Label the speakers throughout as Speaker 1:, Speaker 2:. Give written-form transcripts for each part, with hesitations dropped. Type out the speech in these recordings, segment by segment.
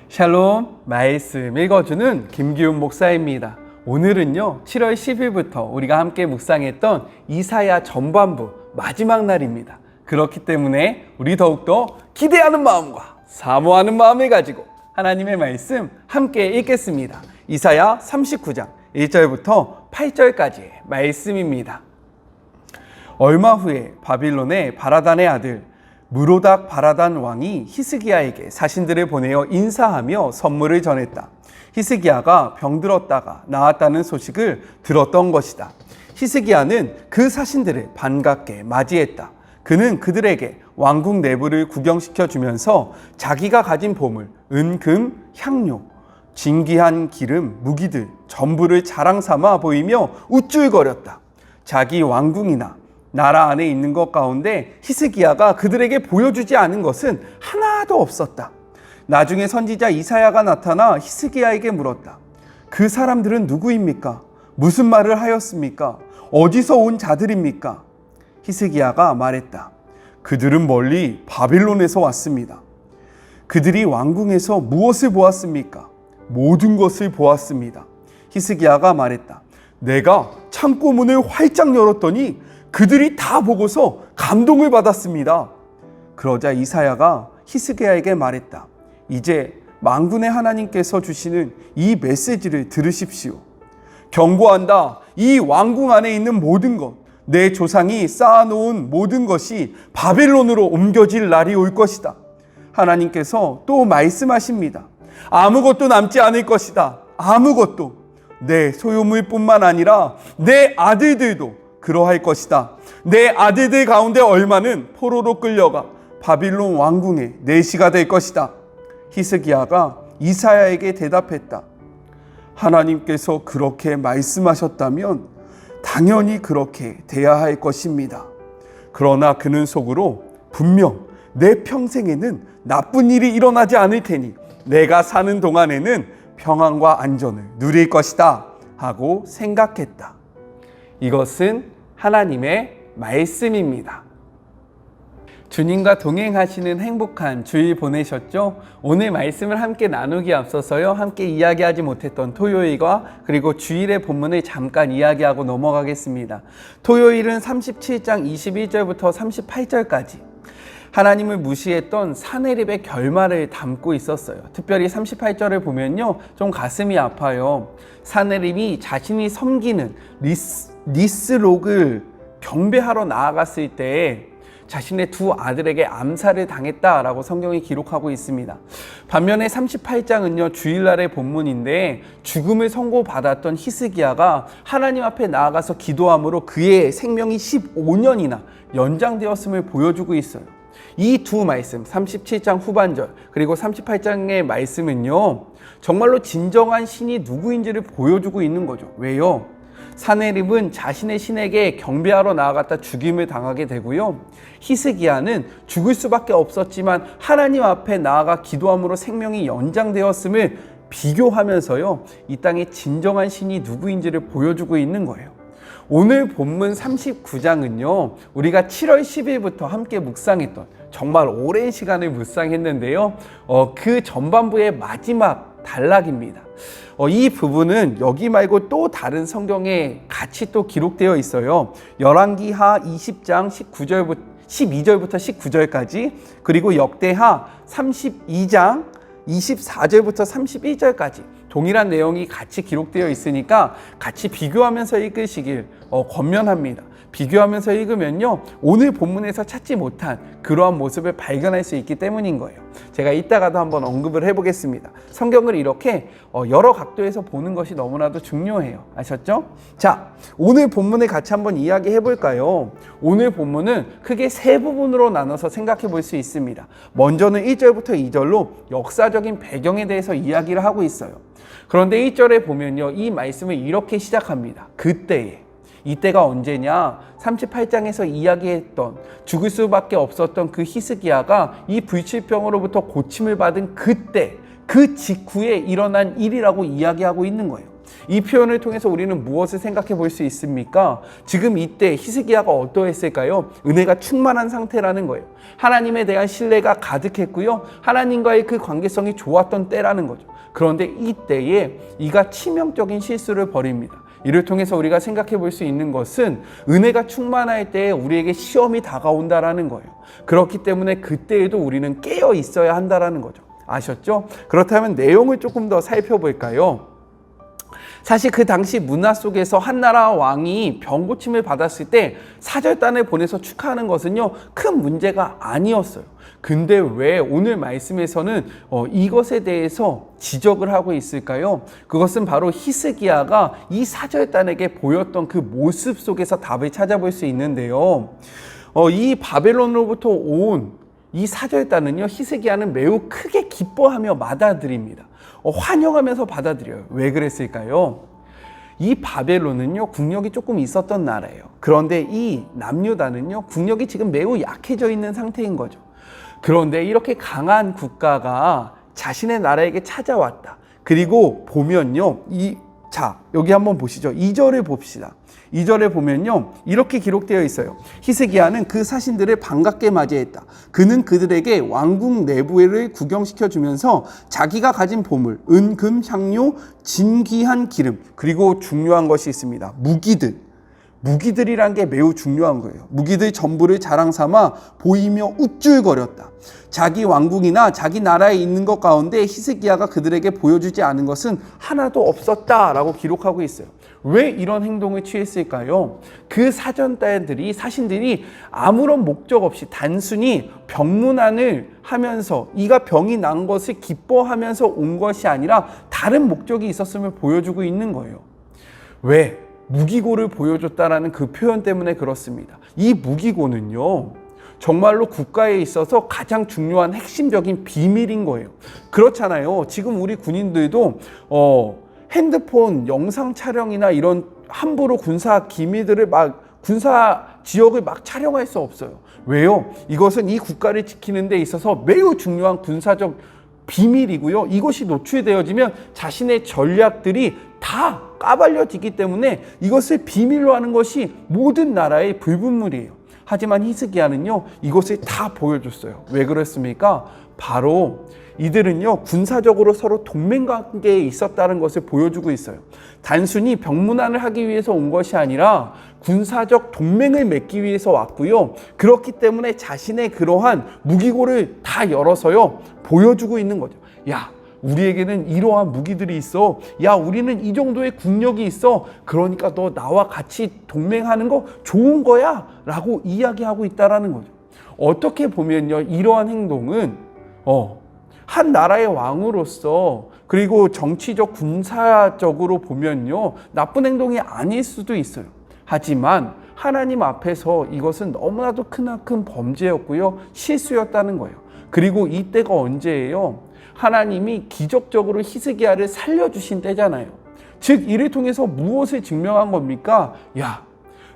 Speaker 1: 샬롬, 말씀 읽어주는 김기훈 목사입니다. 오늘은요 7월 10일부터 우리가 함께 묵상했던 이사야 전반부 마지막 날입니다. 그렇기 때문에 우리 더욱더 기대하는 마음과 사모하는 마음을 가지고 하나님의 말씀 함께 읽겠습니다. 이사야 39장 1절부터 8절까지의 말씀입니다. 얼마 후에 바빌론의 바라단의 아들 무로닥 바라단 왕이 히스기야에게 사신들을 보내어 인사하며 선물을 전했다. 히스기야가 병들었다가 나았다는 소식을 들었던 것이다. 히스기야는 그 사신들을 반갑게 맞이했다. 그는 그들에게 왕궁 내부를 구경시켜 주면서 자기가 가진 보물, 은, 금, 향료, 진귀한 기름, 무기들 전부를 자랑 삼아 보이며 우쭐거렸다. 자기 왕궁이나 나라 안에 있는 것 가운데 히스기야가 그들에게 보여주지 않은 것은 하나도 없었다. 나중에 선지자 이사야가 나타나 히스기야에게 물었다. 그 사람들은 누구입니까? 무슨 말을 하였습니까? 어디서 온 자들입니까? 히스기야가 말했다. 그들은 멀리 바빌론에서 왔습니다. 그들이 왕궁에서 무엇을 보았습니까? 모든 것을 보았습니다. 히스기야가 말했다. 내가 창고 문을 활짝 열었더니 그들이 다 보고서 감동을 받았습니다. 그러자 이사야가 히스기야에게 말했다. 이제 만군의 하나님께서 주시는 이 메시지를 들으십시오. 경고한다. 이 왕궁 안에 있는 모든 것, 내 조상이 쌓아놓은 모든 것이 바빌론으로 옮겨질 날이 올 것이다. 하나님께서 또 말씀하십니다. 아무것도 남지 않을 것이다. 아무것도. 내 소유물뿐만 아니라 내 아들들도 그러할 것이다. 내 아들들 가운데 얼마는 포로로 끌려가 바빌론 왕궁의 내시가 될 것이다. 히스기야가 이사야에게 대답했다. 하나님께서 그렇게 말씀하셨다면 당연히 그렇게 돼야 할 것입니다. 그러나 그는 속으로 분명 내 평생에는 나쁜 일이 일어나지 않을 테니 내가 사는 동안에는 평안과 안전을 누릴 것이다 하고 생각했다. 이것은 하나님의 말씀입니다. 주님과 동행하시는 행복한 주일 보내셨죠? 오늘 말씀을 함께 나누기에 앞서서요, 함께 이야기하지 못했던 토요일과 그리고 주일의 본문을 잠깐 이야기하고 넘어가겠습니다. 토요일은 37장 21절부터 38절까지 하나님을 무시했던 사내립의 결말을 담고 있었어요. 특별히 38절을 보면요, 좀 가슴이 아파요. 사내립이 자신이 섬기는 니스록을 경배하러 나아갔을 때 자신의 두 아들에게 암살을 당했다라고 성경이 기록하고 있습니다. 반면에 38장은요, 주일날의 본문인데 죽음을 선고받았던 히스기야가 하나님 앞에 나아가서 기도함으로 그의 생명이 15년이나 연장되었음을 보여주고 있어요. 이 두 말씀, 37장 후반절 그리고 38장의 말씀은요, 정말로 진정한 신이 누구인지를 보여주고 있는 거죠. 왜요? 사내립은 자신의 신에게 경배하러 나아갔다 죽임을 당하게 되고요, 히스기야는 죽을 수밖에 없었지만 하나님 앞에 나아가 기도함으로 생명이 연장되었음을 비교하면서요, 이 땅에 진정한 신이 누구인지를 보여주고 있는 거예요. 오늘 본문 39장은요, 우리가 7월 10일부터 함께 묵상했던, 정말 오랜 시간을 묵상했는데요, 그 전반부의 마지막 단락입니다. 이 부분은 여기 말고 또 다른 성경에 같이 또 기록되어 있어요. 열왕기하 20장 12절부터 19절까지, 그리고 역대하 32장 24절부터 31절까지 동일한 내용이 같이 기록되어 있으니까 같이 비교하면서 읽으시길 권면합니다. 비교하면서 읽으면요, 오늘 본문에서 찾지 못한 그러한 모습을 발견할 수 있기 때문인 거예요. 제가 이따가도 한번 언급을 해보겠습니다. 성경을 이렇게 여러 각도에서 보는 것이 너무나도 중요해요. 아셨죠? 자, 오늘 본문을 같이 한번 이야기해 볼까요? 오늘 본문은 크게 세 부분으로 나눠서 생각해 볼 수 있습니다. 먼저는 1절부터 2절로 역사적인 배경에 대해서 이야기를 하고 있어요. 그런데 1절에 보면요, 이 말씀을 이렇게 시작합니다. 그때에. 이때가 언제냐? 38장에서 이야기했던 죽을 수밖에 없었던 그 히스기야가 이 불치병으로부터 고침을 받은 그때, 그 직후에 일어난 일이라고 이야기하고 있는 거예요. 이 표현을 통해서 우리는 무엇을 생각해 볼 수 있습니까? 지금 이때 히스기야가 어떠했을까요? 은혜가 충만한 상태라는 거예요. 하나님에 대한 신뢰가 가득했고요. 하나님과의 그 관계성이 좋았던 때라는 거죠. 그런데 이때에 이가 치명적인 실수를 벌입니다. 이를 통해서 우리가 생각해 볼 수 있는 것은 은혜가 충만할 때에 우리에게 시험이 다가온다라는 거예요. 그렇기 때문에 그때에도 우리는 깨어 있어야 한다라는 거죠. 아셨죠? 그렇다면 내용을 조금 더 살펴볼까요? 사실 그 당시 문화 속에서 한나라 왕이 병고침을 받았을 때 사절단을 보내서 축하하는 것은요, 큰 문제가 아니었어요. 근데 왜 오늘 말씀에서는 이것에 대해서 지적을 하고 있을까요? 그것은 바로 히스기야가 이 사절단에게 보였던 그 모습 속에서 답을 찾아볼 수 있는데요. 이 바벨론으로부터 온 이 사절단은요, 히스기야는 매우 크게 기뻐하며 받아들입니다. 환영하면서 받아들여요. 왜 그랬을까요? 이 바벨론은요, 국력이 조금 있었던 나라예요. 그런데 이 남유다는요, 국력이 지금 매우 약해져 있는 상태인 거죠. 그런데 이렇게 강한 국가가 자신의 나라에게 찾아왔다. 그리고 보면요, 여기 한번 보시죠. 2절을 봅시다. 2절에 보면요, 이렇게 기록되어 있어요. 히스기야는 그 사신들을 반갑게 맞이했다. 그는 그들에게 왕궁 내부를 구경시켜 주면서 자기가 가진 보물, 은, 금, 향료, 진귀한 기름, 그리고 중요한 것이 있습니다. 무기들이란 게 매우 중요한 거예요. 무기들 전부를 자랑 삼아 보이며 우쭐거렸다. 자기 왕궁이나 자기 나라에 있는 것 가운데 히스기야가 그들에게 보여주지 않은 것은 하나도 없었다라고 기록하고 있어요. 왜 이런 행동을 취했을까요? 그 사신들이 아무런 목적 없이 단순히 병문안을 하면서 이가 병이 난 것을 기뻐하면서 온 것이 아니라 다른 목적이 있었음을 보여주고 있는 거예요. 왜? 무기고를 보여줬다라는 그 표현 때문에 그렇습니다. 이 무기고는요, 정말로 국가에 있어서 가장 중요한 핵심적인 비밀인 거예요. 그렇잖아요. 지금 우리 군인들도 핸드폰 영상 촬영이나 이런 함부로 군사 기밀들을 군사 지역을 촬영할 수 없어요. 왜요? 이것은 이 국가를 지키는 데 있어서 매우 중요한 군사적 비밀이고요. 이것이 노출되어지면 자신의 전략들이 다 까발려지기 때문에 이것을 비밀로 하는 것이 모든 나라의 불분물이에요. 하지만 히스기야는요, 이것을 다 보여줬어요. 왜 그랬습니까? 바로 이들은요, 군사적으로 서로 동맹관계에 있었다는 것을 보여주고 있어요. 단순히 병문안을 하기 위해서 온 것이 아니라 군사적 동맹을 맺기 위해서 왔고요. 그렇기 때문에 자신의 그러한 무기고를 다 열어서요, 보여주고 있는 거죠. 야, 우리에게는 이러한 무기들이 있어. 야, 우리는 이 정도의 국력이 있어. 그러니까 너 나와 같이 동맹하는 거 좋은 거야 라고 이야기하고 있다라는 거죠. 어떻게 보면요, 이러한 행동은 한 나라의 왕으로서, 그리고 정치적 군사적으로 보면요, 나쁜 행동이 아닐 수도 있어요. 하지만 하나님 앞에서 이것은 너무나도 크나큰 범죄였고요, 실수였다는 거예요. 그리고 이때가 언제예요? 하나님이 기적적으로 히스기야를 살려주신 때잖아요. 즉 이를 통해서 무엇을 증명한 겁니까? 야,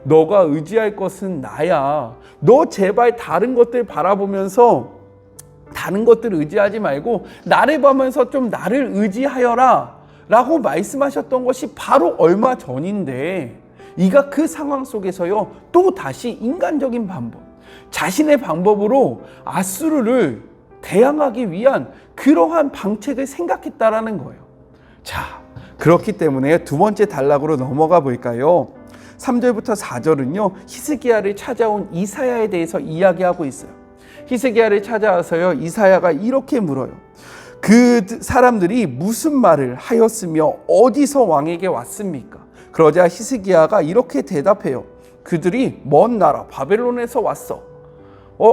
Speaker 1: 너가 의지할 것은 나야. 너 제발 다른 것들 바라보면서 다른 것들 의지하지 말고 나를 보면서 좀 나를 의지하여라 라고 말씀하셨던 것이 바로 얼마 전인데, 이가 그 상황 속에서요, 또 다시 인간적인 방법, 자신의 방법으로 아수르를 대항하기 위한 그러한 방책을 생각했다라는 거예요. 자, 그렇기 때문에 두 번째 단락으로 넘어가 볼까요? 3절부터 4절은요, 히스기야를 찾아온 이사야에 대해서 이야기하고 있어요. 히스기야를 찾아와서요, 이사야가 이렇게 물어요. 그 사람들이 무슨 말을 하였으며 어디서 왕에게 왔습니까? 그러자 히스기야가 이렇게 대답해요. 그들이 먼 나라 바벨론에서 왔어.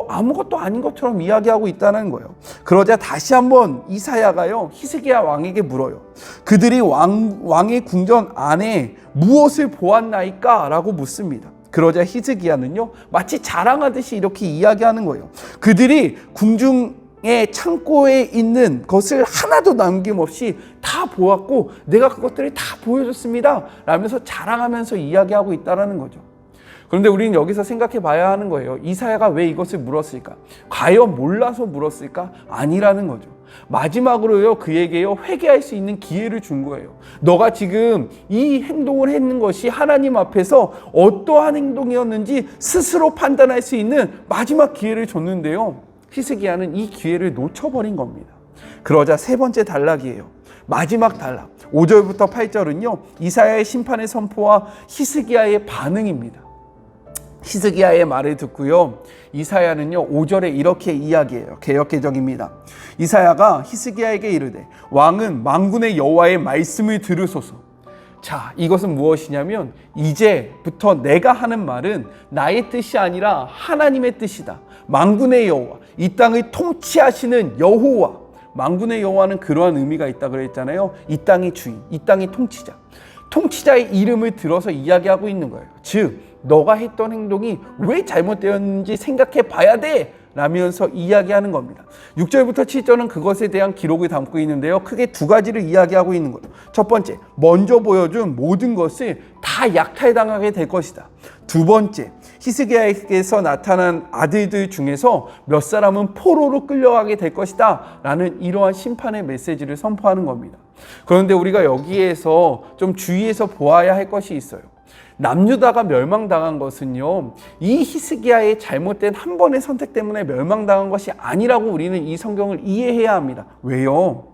Speaker 1: 아무것도 아닌 것처럼 이야기하고 있다는 거예요. 그러자 다시 한번 이사야가요, 히스기야 왕에게 물어요. 그들이 왕의 궁전 안에 무엇을 보았나이까? 라고 묻습니다. 그러자 히스기야는요, 마치 자랑하듯이 이렇게 이야기하는 거예요. 그들이 궁중의 창고에 있는 것을 하나도 남김없이 다 보았고 내가 그것들을 다 보여줬습니다 라면서 자랑하면서 이야기하고 있다는 거죠. 그런데 우리는 여기서 생각해 봐야 하는 거예요. 이사야가 왜 이것을 물었을까? 과연 몰라서 물었을까? 아니라는 거죠. 마지막으로요, 그에게요, 회개할 수 있는 기회를 준 거예요. 너가 지금 이 행동을 했는 것이 하나님 앞에서 어떠한 행동이었는지 스스로 판단할 수 있는 마지막 기회를 줬는데요. 히스기야는 이 기회를 놓쳐버린 겁니다. 그러자 세 번째 단락이에요. 마지막 단락. 5절부터 8절은요, 이사야의 심판의 선포와 히스기야의 반응입니다. 히스기야의 말을 듣고요, 이사야는요 5절에 이렇게 이야기해요. 개역개정입니다. 이사야가 히스기야에게 이르되 왕은 만군의 여호와의 말씀을 들으소서. 자, 이것은 무엇이냐면 이제부터 내가 하는 말은 나의 뜻이 아니라 하나님의 뜻이다. 만군의 여호와, 이 땅을 통치하시는 여호와. 만군의 여호와는 그러한 의미가 있다 그랬잖아요. 이 땅의 주인, 이 땅의 통치자. 통치자의 이름을 들어서 이야기하고 있는 거예요. 즉, 너가 했던 행동이 왜 잘못되었는지 생각해 봐야 돼! 라면서 이야기하는 겁니다. 6절부터 7절은 그것에 대한 기록을 담고 있는데요. 크게 두 가지를 이야기하고 있는 거예요. 첫 번째, 먼저 보여준 모든 것을 다 약탈당하게 될 것이다. 두 번째, 히스기야에게서 나타난 아들들 중에서 몇 사람은 포로로 끌려가게 될 것이다 라는 이러한 심판의 메시지를 선포하는 겁니다. 그런데 우리가 여기에서 좀 주의해서 보아야 할 것이 있어요. 남유다가 멸망당한 것은요, 이 히스기야의 잘못된 한 번의 선택 때문에 멸망당한 것이 아니라고 우리는 이 성경을 이해해야 합니다. 왜요?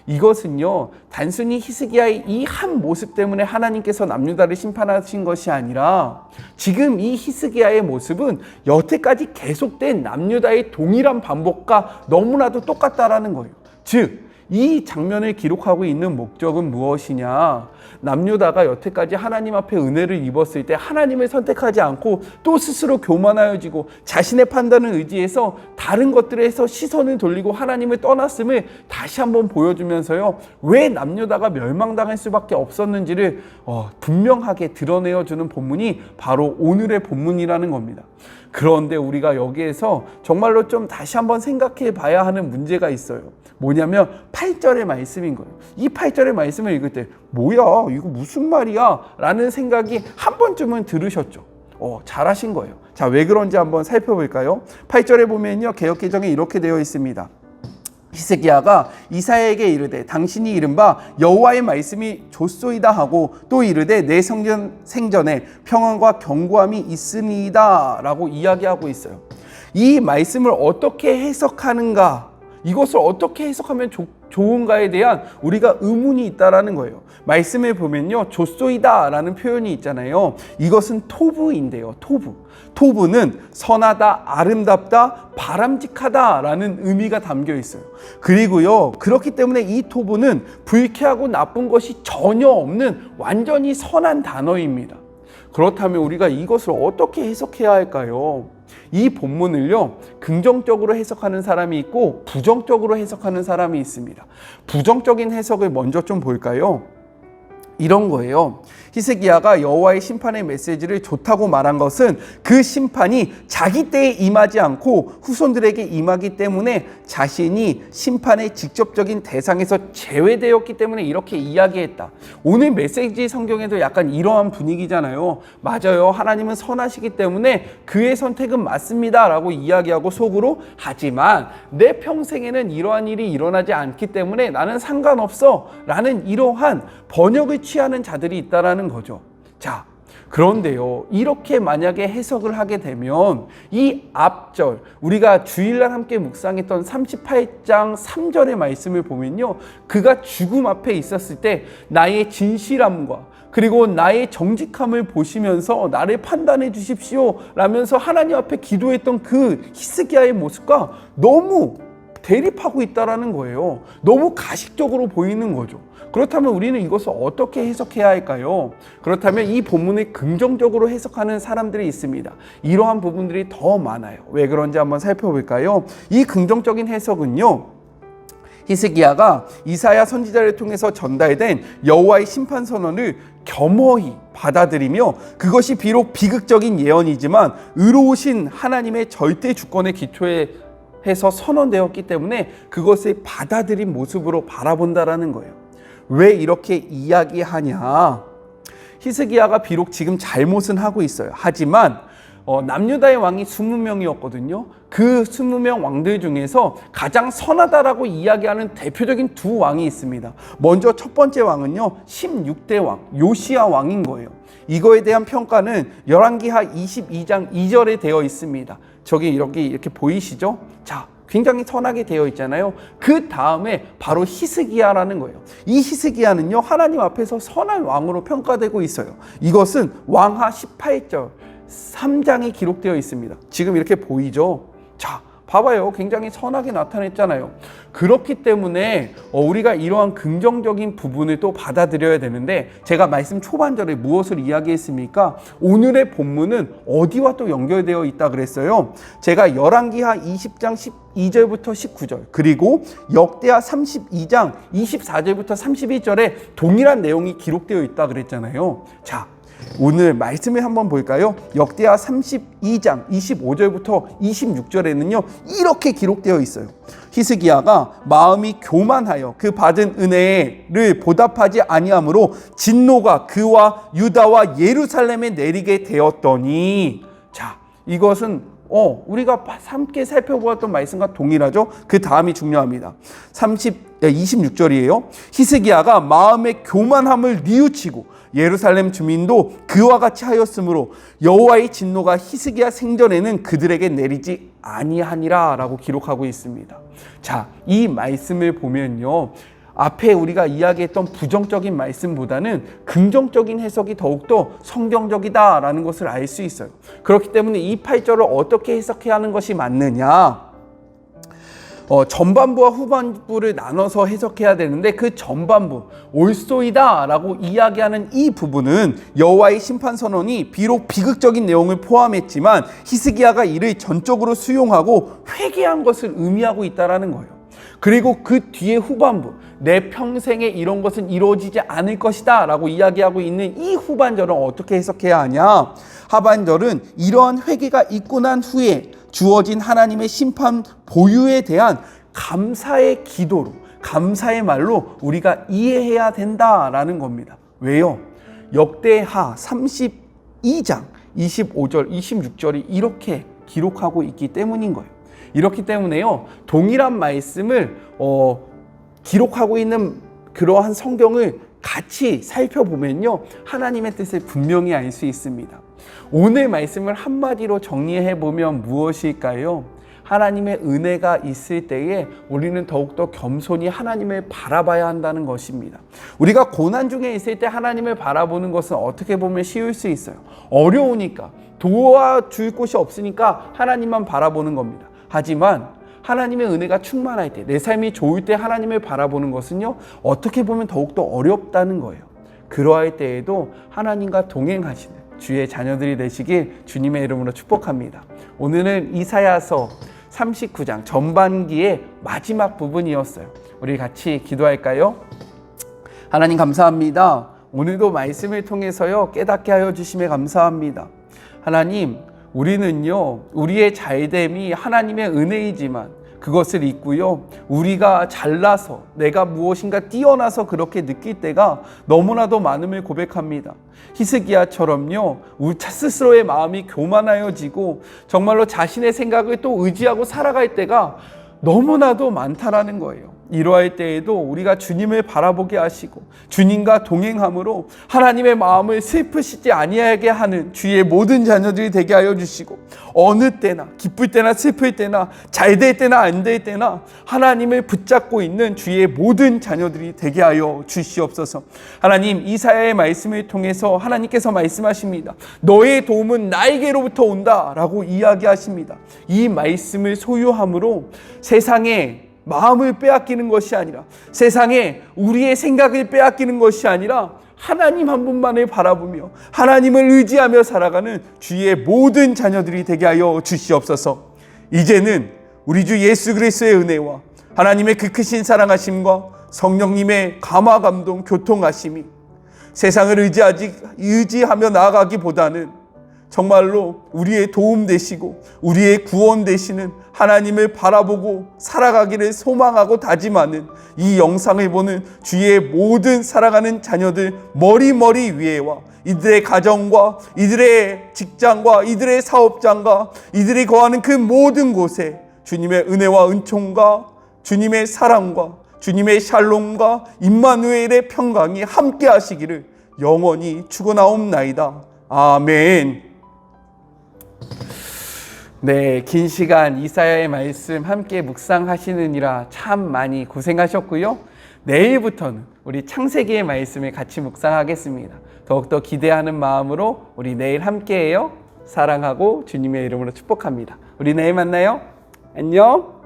Speaker 1: 이것은요, 단순히 히스기야의 이 한 모습 때문에 하나님께서 남유다를 심판하신 것이 아니라 지금 이 히스기야의 모습은 여태까지 계속된 남유다의 동일한 반복과 너무나도 똑같다라는 거예요. 즉, 이 장면을 기록하고 있는 목적은 무엇이냐? 남유다가 여태까지 하나님 앞에 은혜를 입었을 때 하나님을 선택하지 않고 또 스스로 교만하여지고 자신의 판단을 의지해서 다른 것들에서 시선을 돌리고 하나님을 떠났음을 다시 한번 보여주면서요, 왜 남유다가 멸망당할 수밖에 없었는지를 분명하게 드러내어주는 본문이 바로 오늘의 본문이라는 겁니다. 그런데 우리가 여기에서 정말로 좀 다시 한번 생각해 봐야 하는 문제가 있어요. 뭐냐면 8절의 말씀인 거예요. 이 8절의 말씀을 읽을 때 뭐야, 이거 무슨 말이야? 라는 생각이 한 번쯤은 들으셨죠. 잘하신 거예요. 자, 왜 그런지 한번 살펴볼까요? 8절에 보면요, 개역개정에 이렇게 되어 있습니다. 히스기야가 이사야에게 이르되 당신이 이른바 여호와의 말씀이 좋소이다 하고 또 이르되 내 생전에 평안과 견고함이 있으니이다 라고 이야기하고 있어요. 이 말씀을 어떻게 해석하는가, 이것을 어떻게 해석하면 좋은가에 대한 우리가 의문이 있다라는 거예요. 말씀을 보면요, 좋소이다 라는 표현이 있잖아요. 이것은 토부인데요. 토부는 선하다, 아름답다, 바람직하다 라는 의미가 담겨 있어요. 그리고요, 그렇기 때문에 이 토부는 불쾌하고 나쁜 것이 전혀 없는 완전히 선한 단어입니다. 그렇다면 우리가 이것을 어떻게 해석해야 할까요? 이 본문을요, 긍정적으로 해석하는 사람이 있고 부정적으로 해석하는 사람이 있습니다. 부정적인 해석을 먼저 좀 볼까요? 이런 거예요. 히스기야가 여호와의 심판의 메시지를 좋다고 말한 것은 그 심판이 자기 때에 임하지 않고 후손들에게 임하기 때문에 자신이 심판의 직접적인 대상에서 제외되었기 때문에 이렇게 이야기했다. 오늘 메시지 성경에도 약간 이러한 분위기잖아요. 맞아요, 하나님은 선하시기 때문에 그의 선택은 맞습니다 라고 이야기하고 속으로, 하지만 내 평생에는 이러한 일이 일어나지 않기 때문에 나는 상관없어 라는 이러한 번역을 취하는 자들이 있다라는 거죠. 자, 그런데요, 이렇게 만약에 해석을 하게 되면 이 앞절, 우리가 주일날 함께 묵상했던 38장 3절의 말씀을 보면요, 그가 죽음 앞에 있었을 때 나의 진실함과 그리고 나의 정직함을 보시면서 나를 판단해 주십시오 라면서 하나님 앞에 기도했던 그 히스기야의 모습과 너무 대립하고 있다라는 거예요. 너무 가식적으로 보이는 거죠. 그렇다면 우리는 이것을 어떻게 해석해야 할까요? 그렇다면 이 본문을 긍정적으로 해석하는 사람들이 있습니다. 이러한 부분들이 더 많아요. 왜 그런지 한번 살펴볼까요? 이 긍정적인 해석은요, 히스기야가 이사야 선지자를 통해서 전달된 여호와의 심판 선언을 겸허히 받아들이며 그것이 비록 비극적인 예언이지만 의로우신 하나님의 절대 주권의 기초에 해서 선언되었기 때문에 그것을 받아들인 모습으로 바라본다라는 거예요. 왜 이렇게 이야기하냐? 히스기야가 비록 지금 잘못은 하고 있어요. 하지만 남유다의 왕이 20명이었거든요. 그 20명 왕들 중에서 가장 선하다라고 이야기하는 대표적인 두 왕이 있습니다. 먼저 첫 번째 왕은요, 16대 왕 요시야 왕인 거예요. 이거에 대한 평가는 열왕기하 22장 2절에 되어 있습니다. 저기 이렇게 보이시죠? 자, 굉장히 선하게 되어 있잖아요. 그 다음에 바로 히스기야라는 거예요. 이 히스기야는요, 하나님 앞에서 선한 왕으로 평가되고 있어요. 이것은 왕하 18절 3장에 기록되어 있습니다. 지금 이렇게 보이죠? 자, 봐봐요. 굉장히 선하게 나타냈잖아요. 그렇기 때문에 우리가 이러한 긍정적인 부분을 또 받아들여야 되는데, 제가 말씀 초반절에 무엇을 이야기했습니까? 오늘의 본문은 어디와 또 연결되어 있다 그랬어요? 제가 열왕기하 20장 12절부터 19절, 그리고 역대하 32장 24절부터 32절에 동일한 내용이 기록되어 있다 그랬잖아요. 자, 오늘 말씀을 한번 볼까요? 역대하 32장 25절부터 26절에는요, 이렇게 기록되어 있어요. 히스기야가 마음이 교만하여 그 받은 은혜를 보답하지 아니하므로 진노가 그와 유다와 예루살렘에 내리게 되었더니, 자, 이것은 우리가 함께 살펴보았던 말씀과 동일하죠? 그 다음이 중요합니다. 26절이에요. 히스기야가 마음의 교만함을 뉘우치고 예루살렘 주민도 그와 같이 하였으므로 여호와의 진노가 히스기야 생전에는 그들에게 내리지 아니하니라 라고 기록하고 있습니다. 자, 이 말씀을 보면요, 앞에 우리가 이야기했던 부정적인 말씀보다는 긍정적인 해석이 더욱더 성경적이다라는 것을 알 수 있어요. 그렇기 때문에 이 8절을 어떻게 해석해야 하는 것이 맞느냐? 전반부와 후반부를 나눠서 해석해야 되는데, 그 전반부, 올소이다 라고 이야기하는 이 부분은 여호와의 심판 선언이 비록 비극적인 내용을 포함했지만 히스기야가 이를 전적으로 수용하고 회개한 것을 의미하고 있다는 거예요. 그리고 그 뒤에 후반부, 내 평생에 이런 것은 이루어지지 않을 것이다 라고 이야기하고 있는 이 후반절은 어떻게 해석해야 하냐? 하반절은 이러한 회개가 있고 난 후에 주어진 하나님의 심판 보유에 대한 감사의 기도로, 감사의 말로 우리가 이해해야 된다라는 겁니다. 왜요? 역대하 32장 25절, 26절이 이렇게 기록하고 있기 때문인 거예요. 이렇기 때문에요, 동일한 말씀을 기록하고 있는 그러한 성경을 같이 살펴보면요, 하나님의 뜻을 분명히 알 수 있습니다. 오늘 말씀을 한마디로 정리해 보면 무엇일까요? 하나님의 은혜가 있을 때에 우리는 더욱더 겸손히 하나님을 바라봐야 한다는 것입니다. 우리가 고난 중에 있을 때 하나님을 바라보는 것은 어떻게 보면 쉬울 수 있어요. 어려우니까, 도와줄 곳이 없으니까 하나님만 바라보는 겁니다. 하지만 하나님의 은혜가 충만할 때, 내 삶이 좋을 때 하나님을 바라보는 것은요, 어떻게 보면 더욱더 어렵다는 거예요. 그러할 때에도 하나님과 동행하시는 주의 자녀들이 되시길 주님의 이름으로 축복합니다. 오늘은 이사야서 39장 전반기의 마지막 부분이었어요. 우리 같이 기도할까요? 하나님 감사합니다. 오늘도 말씀을 통해서요, 깨닫게 하여 주심에 감사합니다. 하나님, 우리는요, 우리의 잘됨이 하나님의 은혜이지만 그것을 잊고요, 우리가 잘나서, 내가 무엇인가 뛰어나서 그렇게 느낄 때가 너무나도 많음을 고백합니다. 히스기야처럼요, 우리 스스로의 마음이 교만하여지고 정말로 자신의 생각을 또 의지하고 살아갈 때가 너무나도 많다라는 거예요. 이러할 때에도 우리가 주님을 바라보게 하시고 주님과 동행함으로 하나님의 마음을 슬프시지 아니하게 하는 주의 모든 자녀들이 되게 하여 주시고, 어느 때나 기쁠 때나 슬플 때나 잘 될 때나 안 될 때나 하나님을 붙잡고 있는 주의 모든 자녀들이 되게 하여 주시옵소서. 하나님, 이사야의 말씀을 통해서 하나님께서 말씀하십니다. 너의 도움은 나에게로부터 온다 라고 이야기하십니다. 이 말씀을 소유함으로 세상에 마음을 빼앗기는 것이 아니라, 세상에 우리의 생각을 빼앗기는 것이 아니라 하나님 한 분만을 바라보며 하나님을 의지하며 살아가는 주의 모든 자녀들이 되게 하여 주시옵소서. 이제는 우리 주 예수 그리스도의 은혜와 하나님의 그 크신 사랑하심과 성령님의 감화 감동 교통하심이 세상을 의지하며 나아가기보다는 정말로 우리의 도움 되시고 우리의 구원 되시는
Speaker 2: 하나님을 바라보고 살아가기를 소망하고 다짐하는 이 영상을 보는 주의 모든 살아가는 자녀들 머리 위에와 이들의 가정과 이들의 직장과 이들의 사업장과 이들이 거하는 그 모든 곳에 주님의 은혜와 은총과 주님의 사랑과 주님의 샬롬과 임마누엘의 평강이 함께 하시기를 영원히 축원하옵나이다. 아멘.
Speaker 1: 네, 긴 시간 이사야의 말씀 함께 묵상하시느니라 참 많이 고생하셨고요. 내일부터는 우리 창세기의 말씀을 같이 묵상하겠습니다. 더욱더 기대하는 마음으로 우리 내일 함께해요. 사랑하고 주님의 이름으로 축복합니다. 우리 내일 만나요. 안녕.